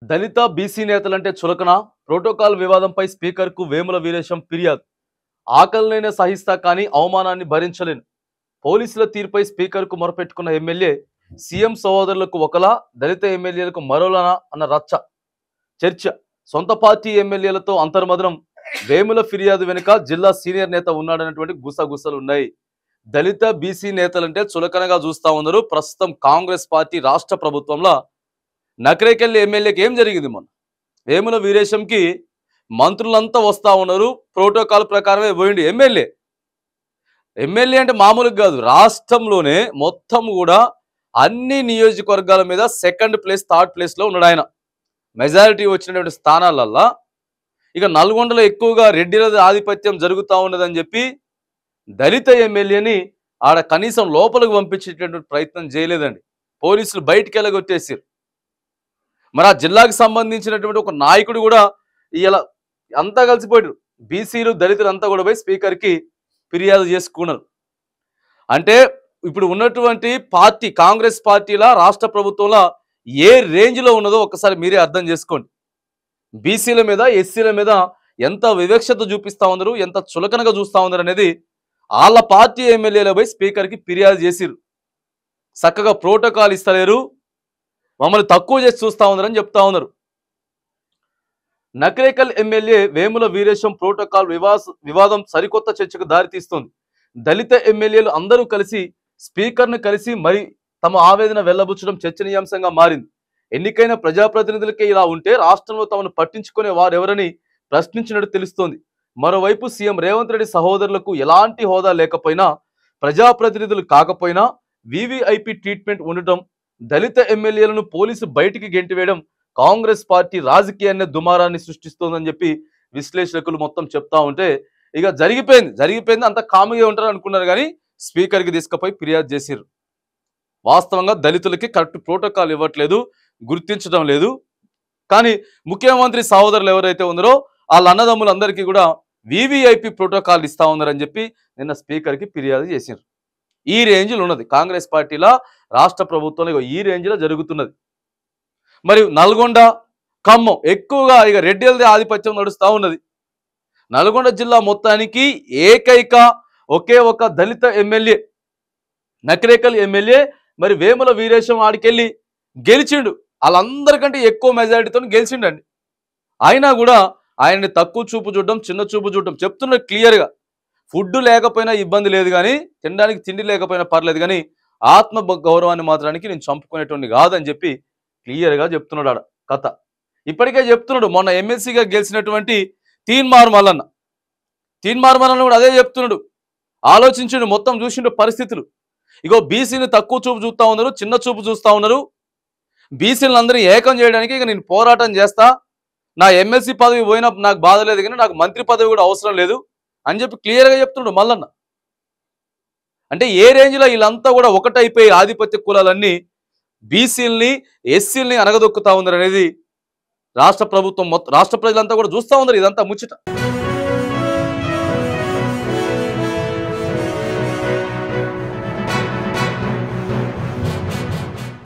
దళిత BC నేతలంటే చులకన protocol వివాదంపై స్పీకర్కు వేముల వీరేశం ఫిర్యాదు. ఆకలినైనా సహిస్తా కానీ అవమానాన్ని భరించలేను. పోలీసుల తీరుపై స్పీకర్కు మొరపెట్టుకున్న ఎమ్మెల్యే సీఎం సహోదరులకు ఒకలా, దళిత ఎమ్మెల్యేలకు మరోలానా అన్న చర్చ. సొంత పార్టీ ఎమ్మెల్యేలతో అంతర్మదనం. వేముల ఫిర్యాదు వెనుక జిల్లా సీనియర్ నేత ఉన్నాడన్నటువంటి గుసగుసలు ఉన్నాయి. దళిత బీసీ నేతలంటే చులకనగా చూస్తా ఉన్నారు. ప్రస్తుతం కాంగ్రెస్ పార్టీ రాష్ట్ర ప్రభుత్వంలో నకరేకల్ ఎమ్మెల్యేకి ఏం జరిగింది? మొన్న వేముల వీరేశంకి మంత్రులంతా వస్తా ఉన్నారు. ప్రోటోకాల్ ప్రకారమే పోయింది ఎమ్మెల్యే అంటే మామూలుగా కాదు. రాష్ట్రంలోనే మొత్తం కూడా అన్ని నియోజకవర్గాల మీద సెకండ్ ప్లేస్, థర్డ్ ప్లేస్లో ఉన్నాడు ఆయన. మెజారిటీ వచ్చినటువంటి స్థానాలల్లో ఇక నల్గొండలో ఎక్కువగా రెడ్డిల ఆధిపత్యం జరుగుతూ ఉన్నదని చెప్పి దళిత ఎమ్మెల్యేని ఆడ కనీసం లోపలికి పంపించేటటువంటి ప్రయత్నం చేయలేదండి. పోలీసులు బయటికి వెళ్ళగొట్టేసారు. మరి ఆ జిల్లాకు సంబంధించినటువంటి ఒక నాయకుడు కూడా ఇలా అంతా కలిసిపోయారు. బీసీలు దళితులు అంతా కూడా పోయి స్పీకర్కి ఫిర్యాదు చేసుకున్నారు. అంటే ఇప్పుడు ఉన్నటువంటి పార్టీ కాంగ్రెస్ పార్టీలా రాష్ట్ర ప్రభుత్వంలో ఏ రేంజ్లో ఉన్నదో ఒకసారి మీరే అర్థం చేసుకోండి. బీసీల మీద, ఎస్సీల మీద ఎంత వివక్షత చూపిస్తూ ఉన్నారు, ఎంత చులకనగా చూస్తూ ఉన్నారు అనేది వాళ్ళ పార్టీ ఎమ్మెల్యేలపై స్పీకర్కి ఫిర్యాదు చేసిరు. చక్కగా ప్రోటోకాల్ ఇస్తలేరు, మమ్మల్ని తక్కువ చేసి చూస్తూ ఉన్నారని చెప్తా ఉన్నారు. నకరేకల్ ఎమ్మెల్యే వేముల వీరేశం ప్రోటోకాల్ వివాదం సరికొత్త చర్చకు దారితీస్తోంది. దళిత ఎమ్మెల్యేలు అందరూ కలిసి స్పీకర్ను కలిసి మరి తమ ఆవేదన వెల్లబుచ్చడం చర్చనీయాంశంగా మారింది. ఎన్నికైన ప్రజాప్రతినిధులకే ఇలా ఉంటే రాష్ట్రంలో తమను పట్టించుకునే వారెవరని ప్రశ్నించినట్టు తెలుస్తోంది. మరోవైపు సీఎం రేవంత్ రెడ్డి సహోదరులకు ఎలాంటి హోదా లేకపోయినా, ప్రజాప్రతినిధులు కాకపోయినా వీవీఐపీ ట్రీట్మెంట్ ఉండటం, దళిత ఎమ్మెల్యేలను పోలీసు బయటికి గెంటివేయడం కాంగ్రెస్ పార్టీ రాజకీయాన్ని దుమారాన్ని సృష్టిస్తోందని చెప్పి విశ్లేషకులు మొత్తం చెప్తా ఉంటే ఇక జరిగిపోయింది అంత కాముగా ఉంటారు అనుకున్నారు. కానీ స్పీకర్కి తీసుకుపోయి ఫిర్యాదు చేసిర్రు. వాస్తవంగా దళితులకి కరెక్ట్ ప్రోటోకాల్ ఇవ్వట్లేదు, గుర్తించడం లేదు. కానీ ముఖ్యమంత్రి సహోదరులు ఎవరైతే ఉన్నారో వాళ్ళ అన్నదమ్ములందరికీ కూడా వీవీఐపీ ప్రోటోకాల్ ఇస్తా ఉన్నారని చెప్పి నిన్న స్పీకర్కి ఫిర్యాదు చేసిర్రు. ఈ రేంజ్లో ఉన్నది కాంగ్రెస్ పార్టీలో, రాష్ట్ర ప్రభుత్వంలో ఈ రేంజ్లో జరుగుతున్నది. మరి నల్గొండ, ఖమ్మం ఎక్కువగా ఇక రెడ్డిలదే ఆధిపత్యం నడుస్తూ ఉన్నది. నల్గొండ జిల్లా మొత్తానికి ఏకైక ఒకే ఒక దళిత ఎమ్మెల్యే నకరేకల్ ఎమ్మెల్యే మరి వేముల వీరేశం ఆడికెళ్ళి గెలిచిండు. వాళ్ళందరికంటే ఎక్కువ మెజారిటీతో గెలిచిండండి. అయినా కూడా ఆయన్ని తక్కువ చూపు చూడడం, చిన్న చూపు చూడడం చెప్తున్నారు క్లియర్గా. ఫుడ్ లేకపోయినా ఇబ్బంది లేదు, కానీ తినడానికి తిండి లేకపోయినా పర్లేదు, కానీ ఆత్మ గౌరవాన్ని మాత్రానికి నేను చంపుకునేటువంటి కాదని చెప్పి క్లియర్గా చెప్తున్నాడు ఆడ కథ. ఇప్పటికే చెప్తున్నాడు. మొన్న ఎమ్మెల్సీగా గెలిచినటువంటి తీన్మార్ మల్లన్న కూడా అదే చెప్తున్నాడు. ఆలోచించిండు, మొత్తం చూసిండు పరిస్థితులు. ఇగో బీసీని తక్కువ చూపు చూస్తూ ఉన్నారు, చిన్న చూపు చూస్తూ ఉన్నారు. బీసీలను అందరినీ ఏకం చేయడానికి ఇక నేను పోరాటం చేస్తా, నా ఎమ్మెల్సీ పదవి పోయినా నాకు బాధ లేదు, కానీ నాకు మంత్రి పదవి కూడా అవసరం లేదు అని చెప్పి క్లియర్గా చెప్తున్నాడు మల్లన్న. అంటే ఏ రేంజ్లో వీళ్ళంతా కూడా ఒకటైపోయి ఆధిపత్య కులాలన్నీ బీసీలని, ఎస్సీలని అనగదొక్కుతా ఉన్నారు అనేది రాష్ట్ర ప్రభుత్వం రాష్ట్ర ప్రజలంతా కూడా చూస్తూ ఉన్నారు. ఇదంతా ముచ్చట.